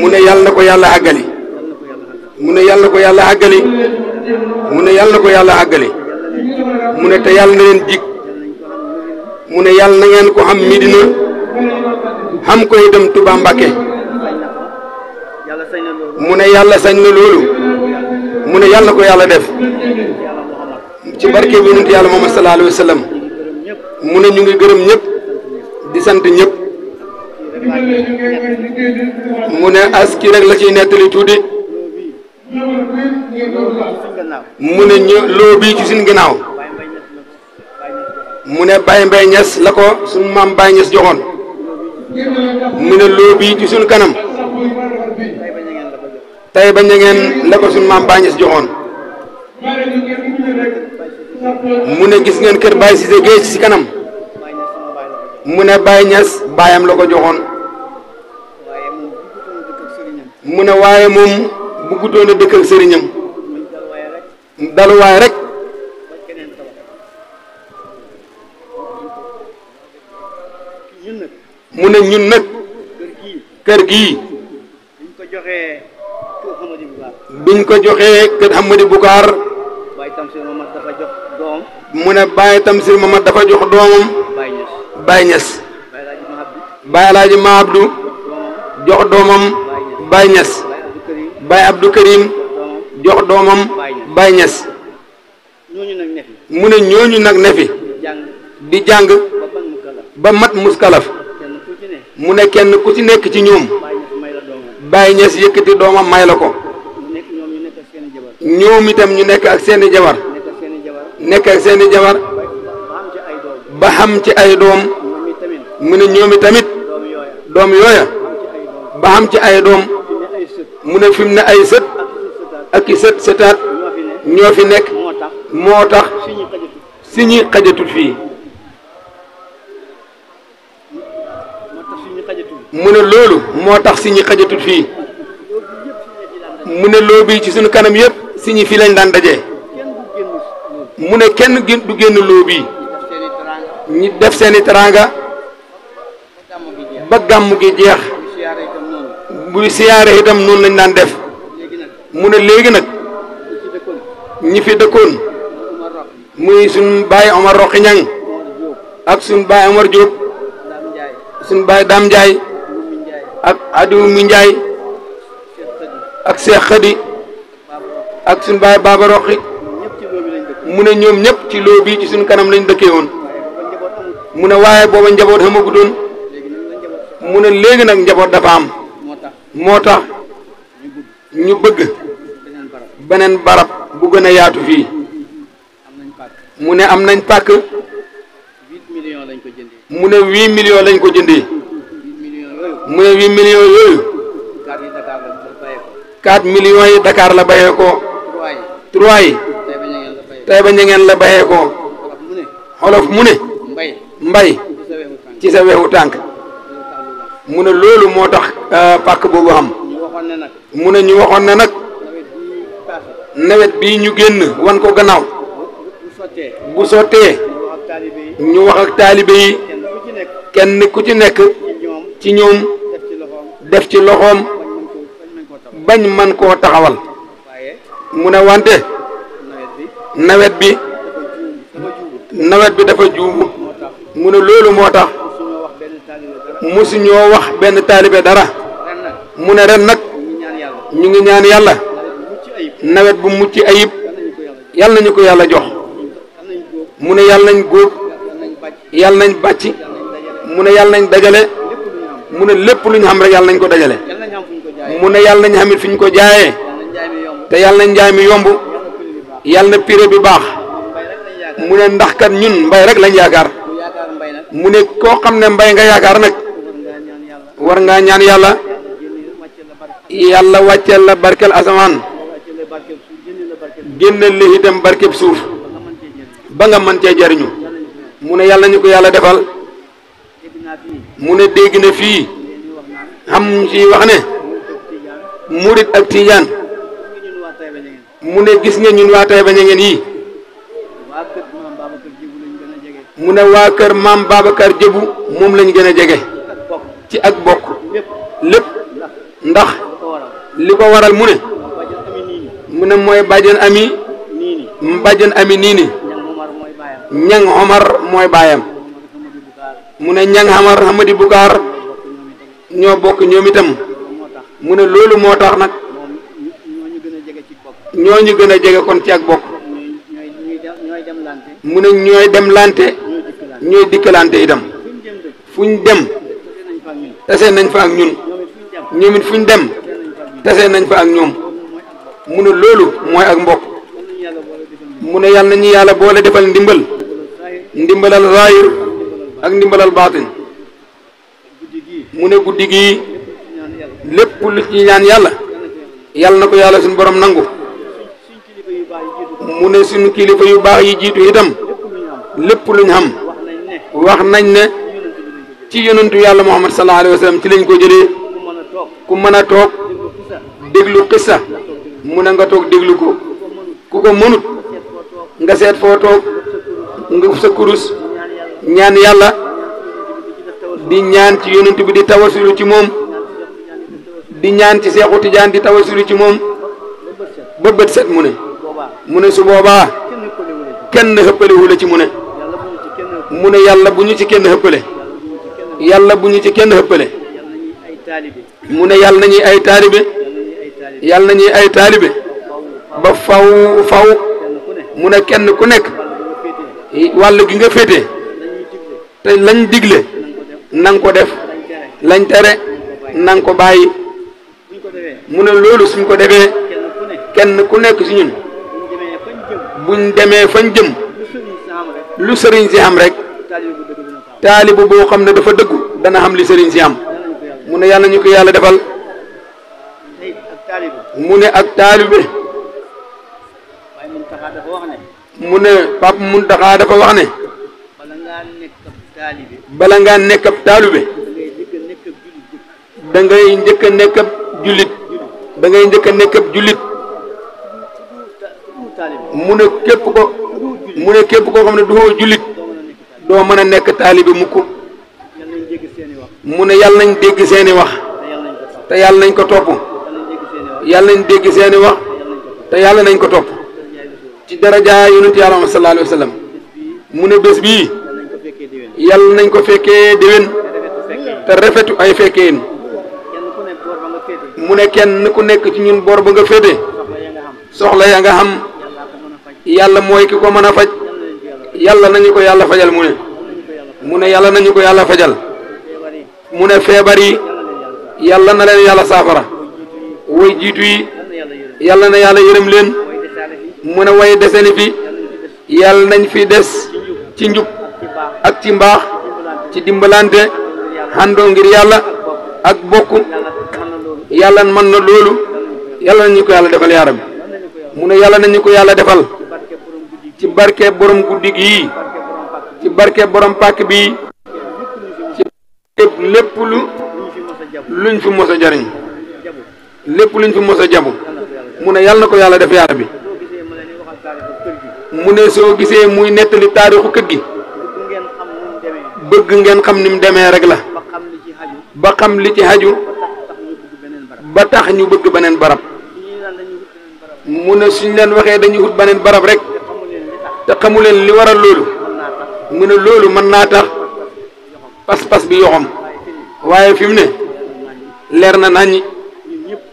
mu ne yàlla na ko yàlla àggali mu ne yàlla na ko yàlla àggali mu ne yàlla na ko yàlla àggali mu ne te yàlla na leen jig mu ne yàlla na ngeen ko xam Medina xam ko itam Touba Mbacké mu ne yàlla sañ na loolu mu ne yàlla na ko yàlla def ci barke bi yonent yàlla Muhammad sallallahu alayhi wa sallam mu ne ñu ngi gërëm ñëpp di sant ñëpp mu ne aski rek la ciy nettali tuuti mu ne ñu loo bii ci suñ ginnaaw mu ne Baye Mbaye Niass la ko suñu maam Baye Niass joxoon mu ne loo bii ci suñ kanam Taïba Niangène la ko suñu maam Baye Niass joxoon mu ne gis ngeen kër Baye Cissé Gueye ci kanam mu ne Baye Niass baayam la ko joxoon mu ne waaye moom bëggutoon a dëkk ak sëriñam daluwaay rek mu ne ñun nag kër gii biñ ko joxee kër Ahmadou Boucar mu ne Baye Tamsir Mamad dafa jox doomam Baye Niass Baye Alaaji Maabdu jox doomam Baye Niass Baye Abdou Karim jox doomam Baye Niass mu ne ñooñu nag ne fi di jàng ba mat muskalaf mu ne kenn ku ci nekk ci ñoom Baye Niass yëkkati doomam may la ko ñoom itam ñu nekk ak seeni jabar nekk ak seeni jabar ba xam ci ay doom mu ne ñoom itamit doom yooya ba xam ci ay doom mu ne fi mu ne ay sët ak i sët sëtaat ñoo fi nekk moo tax si ñi xajatut fii mu ne loolu moo tax si ñi xajatut fii mu ne loo bi ci suñu kanam yëpp si ñi fii lañ daan dajee mu ne kenn du génn loo bii ñi def seeni teraanga ba gàmm gi jeex buy siyaare itam noonu lañ daan def mu ne léegi nag ñi fi dëkkoon muy suñ baay Omar Roqi Ñang ak suñ baay Omar Diop suñ baay Dam Ndiaye ak Adiou Mi Ndiaye ak Cheikh Khady ak suñ baay Baba Roqi mu ne ñoom ñëpp ci loo bii ci suñu kanam lañ dëkkee woon mu ne waaye booba njaboot xamagu doon mu ne léegi nag njaboot dafa am moo tax ñu bëgg beneen barab bu gën a yaatu fii mu ne am nañ pàkk mu ne 8 millions lañ ko jëndee mu ne 8 millions yooyu 4 millions yi Dakar la bayee ko 3 yi Taïba Niangène la bayee ko xolof mu ne mbay ci sa weexu tànk mu ne loolu moo tax pàkk boobu am mu ne ñu waxoon ne nag nawet bii ñu génn wan ko gannaaw bu sottee ñu wax ak taalibe yi kenn ku ci nekk ci ñoom def ci loxoom bañ man koo taxawal mu ne wante nawet bi dafa juubu mu ne loolu moo tax musuñoo wax benn taalibe dara mu ne ren nag ñu ngi ñaan yàlla nawet bu mucc ayib yàlla nañu ko yàlla jox mu ne yàlla nañ góob yàlla nañ bàcc mu ne yàlla nañ dajale mu ne lépp lu ñu xam rek yàlla nañ ko dajale mu ne yàlla nañ xamit fi ñu ko jaayee te yàlla nañ njaay mi yomb yàlla na prix bi baax mu ne ndax kat ñun mbay rek lañ yaakaar mu ne koo xam ne mbay nga yaakaar nag war ngaa ñaan yàlla yàlla wàcceel la barkeel asamaan génneel la itam barkeb suuf ba nga mën cee jariñu mu ne yàlla ñu ko yàlla defal mu ne dégg na fii xam ci wax ne murit ak tijaan mu ne gis nga ñun waa Taïba Niangène yi mu ne waa kër maam Babacar Jëbu moom lañ gën a jege ci ak bokk lépp ndax li ko waral mu ne mooy bàjjen ami niini ñang Omar mooy baayam mu ne ñang Omar Hamadi Bukaar ñoo bokk ñoom itam mu ne loolu moo tax nag ñooñu gën a jege kon ci ak bokk mu ne ñooy dem lante ñooy dikkalante itam fuñ dem tase nañ fa ak ñun ñoom it fuñ dem tase nañ fa ak ñoom mu ne loolu mooy ak mbokk mu ne yàlla nañu yàlla boole defal ndimbalal zahir ak ndimbalal baatin mu ne guddi gii lépp lu ci ñaan yàlla na ko yàlla suñu borom nangu mu ne suñu kilifa yu baax yi jiitu itam lépp luñ xam wax nañ ne ci yonentu yàlla Muhammad sallallahu alayhi wa sallam ci lañ ko jëlee ku mën a toog déglu xissa mu ne nga toog déglu ko ku ko mënut nga seet foo toog nga sa kurus ñaan yàlla di ñaan ci yonent bi di tawasulu ci moom di ñaan ci Seexu Tijaan di tawasulu ci moom ba bët set mu ne su boobaa kenn xëppalewu la ci mu ne yàlla bu ñu ci kenn xëppale yàlla bu ñu ci kenn xëppale mu ne yàlla nañuy ay taalibe yàlla nañuy ay taalibe ba faw mu ne kenn ku nekk wàll gi nga féete te lañ digle nang ko def lañ tere nang ko bàyyi mu ne loolu suñ ko defee kenn ku nekk si ñun buñ demee fañ jëm lu sëriñ si am rek taalibu boo xam ne dafa dëggu dana xam li sëriñ si am mu ne yàlla ñu ko yàlla defal mu ne ak taalibe mu ne Pape Muntaxa dafa wax ne bala ngaa nekk ab taalibe da ngay njëkk a nekk ab jullit da ngay njëkk a nekk ab jullit mu ne képp koo xam ne du jullit doo mën a nekk taalibe mukk mu ne yàlla nañ dégg seeni wax te yàlla nañ ko topp yàlla nañ dégg seeni wax te yàlla nañ ko topp ci daraja yonent yàlla Muhammad sallallahu alayhi wa sallam mu ne bés bii yàlla nañ ko fekkee déwén te rafetu ay fekkeen mu ne kenn ku nekk ci ñun boor ba nga féete soxla ya nga xam yàlla mooy ki ko mën a faj yàlla nañu ko yàlla fajal mu ne yàlla nañu ko yàlla fajal mu ne feebar yi yàlla na leen yàlla saafara way jiitu yi yàlla na yàlla yërëm leen mu ne way deseni fi yàlla nañ fi des ci njub ak ci mbaax ci dimbalante xandoo ngir yàlla ak bokk yàlla mën na loolu yàlla nañu ko yàlla defal yaa rabbi mu ne yàlla nañu ko yàlla defal ci barke borom guddi gi ci barke borom pàkk bi ci lépp luñ fi mos a jariñ lépp luñ fi mos a jabu mu ne yàlla na ko yàlla def yaa rabbi mu ne soo gisee muy nettali taarixu kër gi bëgg ngeen xam ni mu demee rek la ba xam li ci haju ba tax ñu bëgg beneen barab mu ne suñ leen waxee dañuy ut beneen barab rek te xamu leen li waral loolu mu ne loolu mën naa tax pas-pas bi yoxam waaye fi mu ne leer na naññi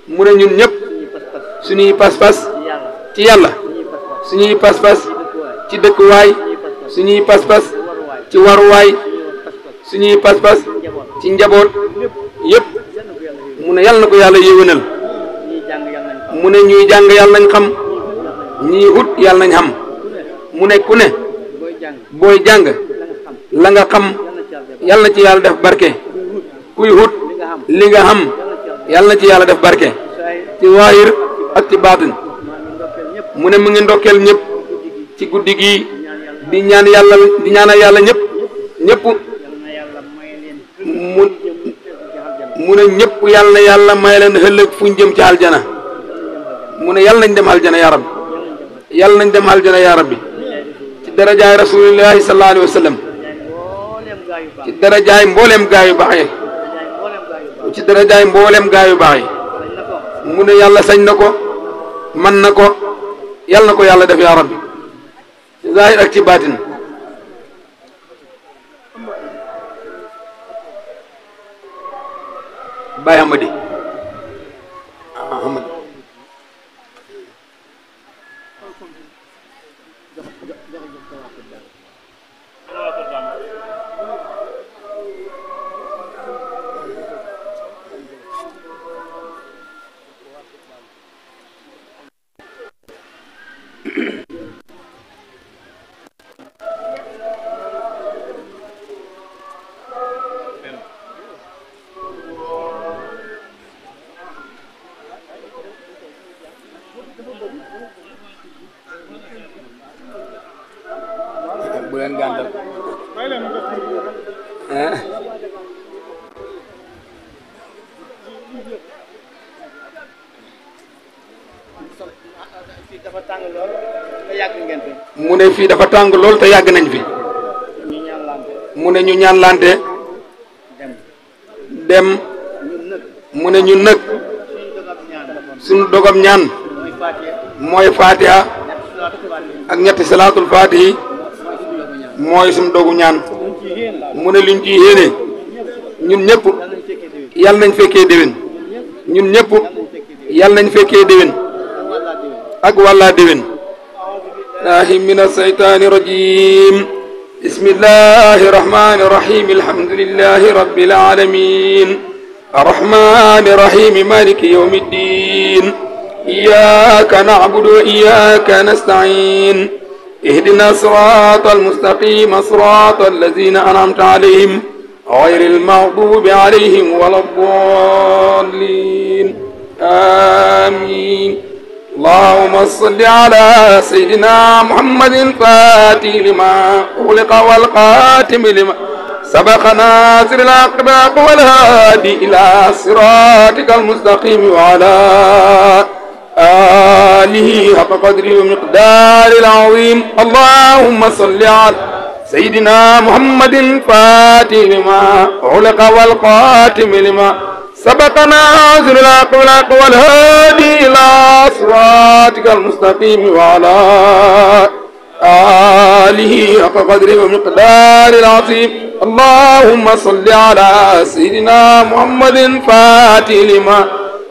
mu ne ñun ñëpp suñuy pas-pas ci yàlla suñuy pas-pas ci dëkkuwaay suñuy pas-pas ci waruwaay suñuy pas-pas ci njaboot yëpp mu ne yàlla na ko yàlla yéwénal mu ne ñuy jàng yàlla nañ xam ñii hut yàlla nañ xam mu ne ku ne booy jàng la nga xam yàlla na ci yàlla def barke kuy hut li nga xam yàlla na ci yàlla def barke ci waahir ak ci baatin mu ne mu ngi ndokkeel ñëpp ci guddi gi di ñaan yàlla di ñaanal yàlla ñëpp mu ne ñëpp yàlla na yàlla may leen ëllëg fu ñu jëm ci aljana mu ne yàlla nañ dem aljana yaa rabbi yàlla nañ dem aljana yaa rabbi ci darajaay rasulillahi sallallahu alayhi wa sallam ci darajaay mbooleem gaa yu baax yi ci darajaay mbooleem gaa yu baax yi mu ne yàlla sañ na ko man na ko yàlla na ko yàlla def yaa rabbi ci zahir ak ci baatin Baye Hamadi Hamadi bu leen gàntal mu ne fii dafa tàng lool te yàgg nañ fi mu ne ñu ñaan lante dem mu ne ñun nag suñu dogam ñaan mooy Fatiha ak ñetti salaatul Fatihi mooy suñu dogu ñaan mu ne luñ ci yéene ñun ñëpp yàlla nañ fekkee déwén ñun ñëpp yàlla nañ fekkee déwén ak wàllaa déwén الله من الشيطان الرجيم بسم الله الرحمن الرحيم الحمد لله رب العالمين الرحمن الرحيم مالك يوم الدين إياك نعبد وإياك نستعين اهدنا الصراط المستقيم صراط الذين أنعمت عليهم غير المغضوب عليهم ولا الضالين آمين اللهم صل على سيدنا محمد فاتح لما أغلق والقاتم لما سبق ناصر الأقباق والهادي إلى صراطك المستقيم وعلى آله حق قدره ومقدار العظيم اللهم صل على سيدنا محمد فاتح لما أغلق والقاتم لما سبق ناصر الأقباق والهادي إلى صراطك المستقيم وعلى آله حق قدره ومقدار العظيم اللهم صل على سيدنا محمد فاتح لما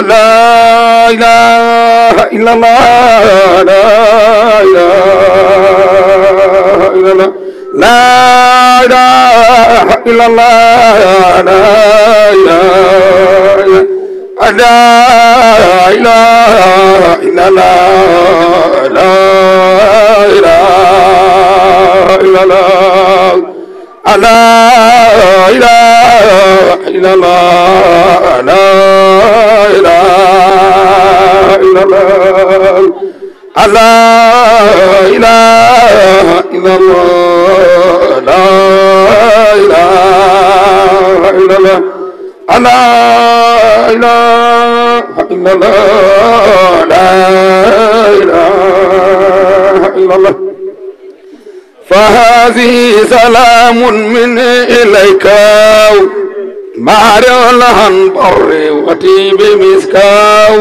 لا إله إلا الله لا إله إلا الله لا إله إلا الله لا إله إلا الله لا إله إلا الله لا إله إلا الله لا إله إلا الله لا إله إلا الله لا إله إلا الله لا إله إلا الله لا إله إلا الله فهذه سلام من إليك مارو لهن بري وطيب مسكاو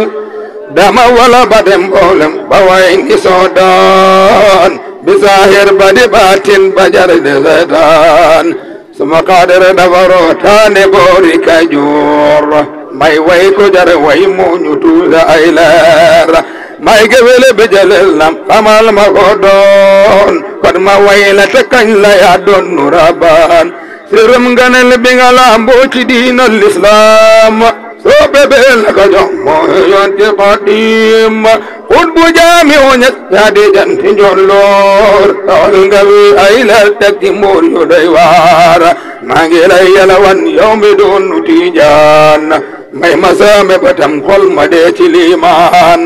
دما ولا بدم بولم بوين سودان بظاهر بدي باطن بجر دزدان ثم قادر دبرو تاني بوري كجور ماي وي كجر وي مونيو توزا ايلر ماي جبل بجلل نم كمال مغدون قد ما ويلا تكن لا يدون نورابان سرم غنل بيغلا مبوتي دين الاسلام سو ببل كجو مويونتي قديم قد بجامي ونت يادي جنت جولور تولغوي ايلر تكي مور يديوار ماغي لا يلوان يوم دون تيجان may masame batam xol ma dee ci liimaan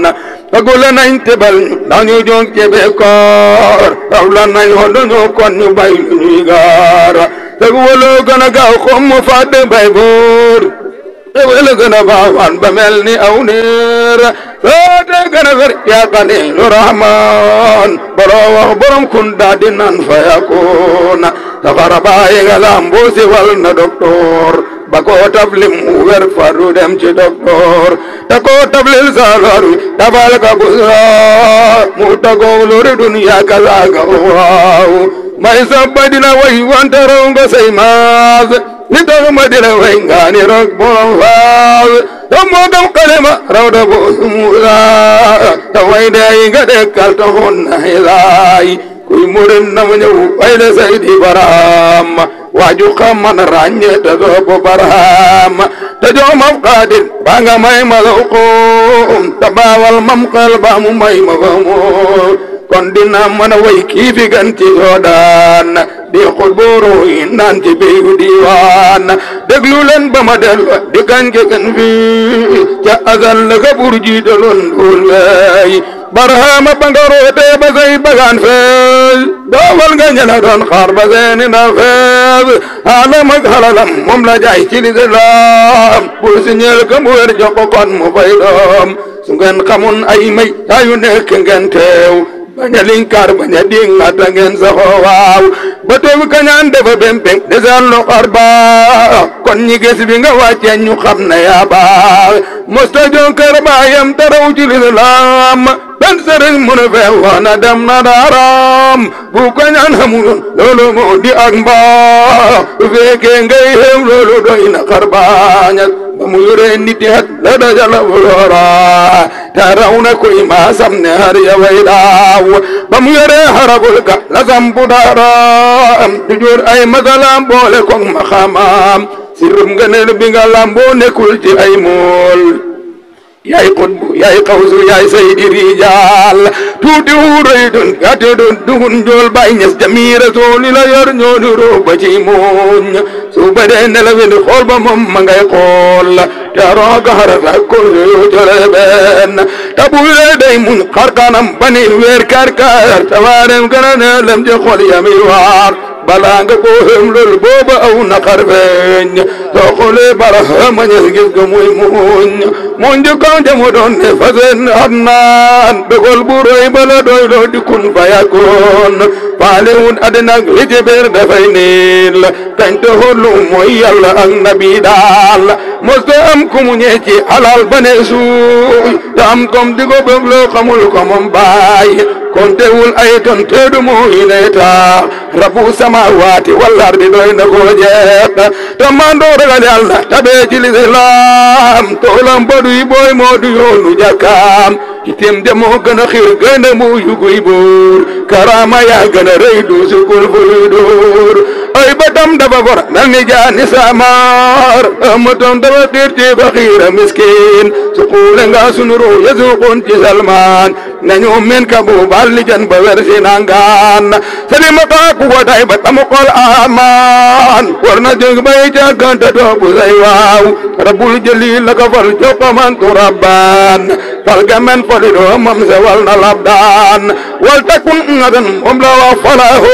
tagula nañ tebal dañu jóg jebe koor tawla nañ hoduñu kon ñu bay lu ñuy gaar tagwaloo gën a gaaw xom mu fàdd bay buur tewel gën a baawaan ba mel ni aw niir soote gën a fer yaaqani lu rahmaan boroo wax borom kun daa di nan fa yakuun safara bàyyi nga lambuusi wal na doktoor ba ko tablim mu wer faru dem ci docteur ta ko tablil salaru tabal ka busra mu tagoo lori dunya kalaga waaw may sabadina way wantaro nga say maas ni tax ma dina way ngaani rok borom waaw mo gam kalema rawda bo sumula ta way day nga dekkal ta honna hilay kuy murin na ma ñëw way la saydi baram waaju xam man ràññe te doo ko barham te joom af qaadir ba nga may ma lawqum te baawal mam xel ba mu may ma fa mu kon dina mën a way kii fi gan ci soodaan di xul booro yi naan ci biiru diwaan déglu leen ba ma dellu di kañ ke gën fi ca azal la ka bur jiitaloon dul lay barhama ba nga roote ba say bagaan fees doowal nga ñela doon xaar ba seeni na fees alam ak halalam moom la jaay ci lislaam bul si ñeel ka mu wér jox ko kon mu fay doom su ngeen xamun ay may saa yu nekk ngeen teew baña linkar baña dinga ta ngeen saxoo waaw ba teew kañaan dafa bempeng desaan lo xar baax kon ñi gis bi nga wàcce ñu xam ne yaa baax mosta jonkër baayam taraw ci lislaam ben sëriñ mu ne fee wana dem na daaram bu kañaan xamuloon loolu moo di ak mbaax bu fekkee ngay xew loolu doy na xar baañal ba mu yore nit at la dajala fuloora te raw na koy maasam ne har ya way daaw ba mu yore haragul ka la sampu daaram tujur ay masalam boole kong maxamaam sirum ngëneel bi nga lamboo nekkul ci ay mool yaay qutbu yaay qawsu yaay saydi rijaal tuuti wuuroy doon gàtte doon dugun njool bay ñes jami rasuuli la yor ñoonu rooba ci muuñ su badee nelawin xool ba moom ma ngay xool te rooga harata kul yu jole benn tabuule day muñ xar kanam bani weer karkar tawaarem gën a neelem ci xol yami waar balaa nga ko xem loolu booba aw naqar feeñ soo xoolee barahama ñes gis nga muy muñ jëkkaw jamu doon ne faseen adnaan dogol bu roy bala doy loo di kun fayakoon faalewun adina li ci biir dafay niil kañ taxolu mooy yàlla ak nabi daal mosta am ku mu ñee ci halal ba ne suuy te am kom di ko bëgg loo xamul ko moom baay kontewul ay ton teedu moo ineta rabu samawati wal ardi doy na ko jeex te mando ragal yàlla tabee ci lislaam toolam baduy booy moo du yoonu jàkkaam itim de moo gën a xiir gën a mu yuguy buur karama yaa gën a rëy du sukul fuy duur ay batam dafa bor mel ni jaani samar amatom dafa xiir ci faqiira miskin suqule nga sunu ru yasuqun ci salman nañu min ka bu balli jan ba wer si nangaan sadi mata ku waday ba tamu qol aman war na jóg bay jaganta toobu say waaw rabbul jalil la ka fal jopaman tu rabban fal gamen fali do mam se wal na labdaan wal takun ngadan moom la wax falahu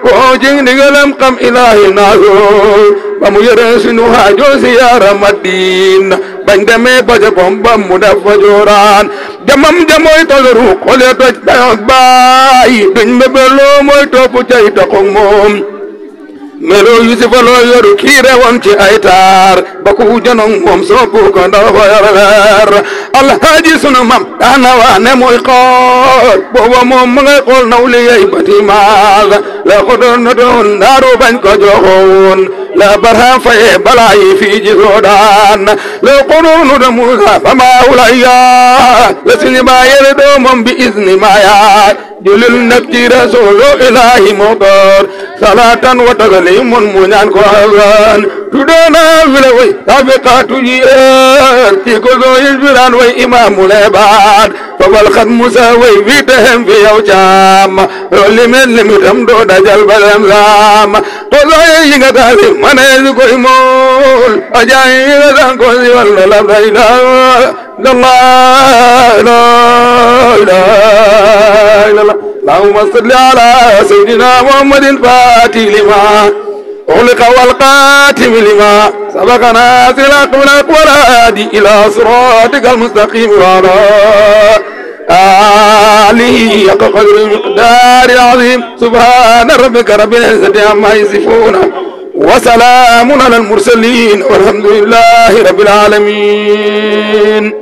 ko jing ndigalam xam ilahi naaso ba mu yore sunu haajo siyaara Madina bañ demee ba ca bam mu def fa jooraan jamam jamoy tolru xole toj dayoog baay duñ mebeloo mooy topp cay taxog moom melo Yusufa loo yoru kii rewoon ci ay taar ba ku janong moom soppu ko ndaw fa yor leer alhaaji sunu mam daana waa ne mooy xool booba moom ma ngay xool naw li yey batimaal la ko doon na doon ndaaru bañ ko joxoon la barham faye balaa yi fii ji soodaan la qurunu da Musa fama ulaya la sini ba yere doomam bi izni maya julil nag ci rasulu ilahi motor salatan wa taslimun mu ñaan ko hagan tudana wila way sabiqatu yeer ci ko do yisbiran way imamu lebaat fabal khat Musa way witehem fi yow caam limen limitam do dajal balam lam to yi nga taali mane koy mool ajaay nga dan ko si walla la ilaha اللهم صل على سيدنا محمد فاتح لما أغلق والقاتم لما سبقنا سلاق ولق والهادي إلى صراطك المستقيم وعلى آله حق قدر المقدار العظيم سبحان ربك رب العزة عما يصفون وسلام على المرسلين والحمد لله رب العالمين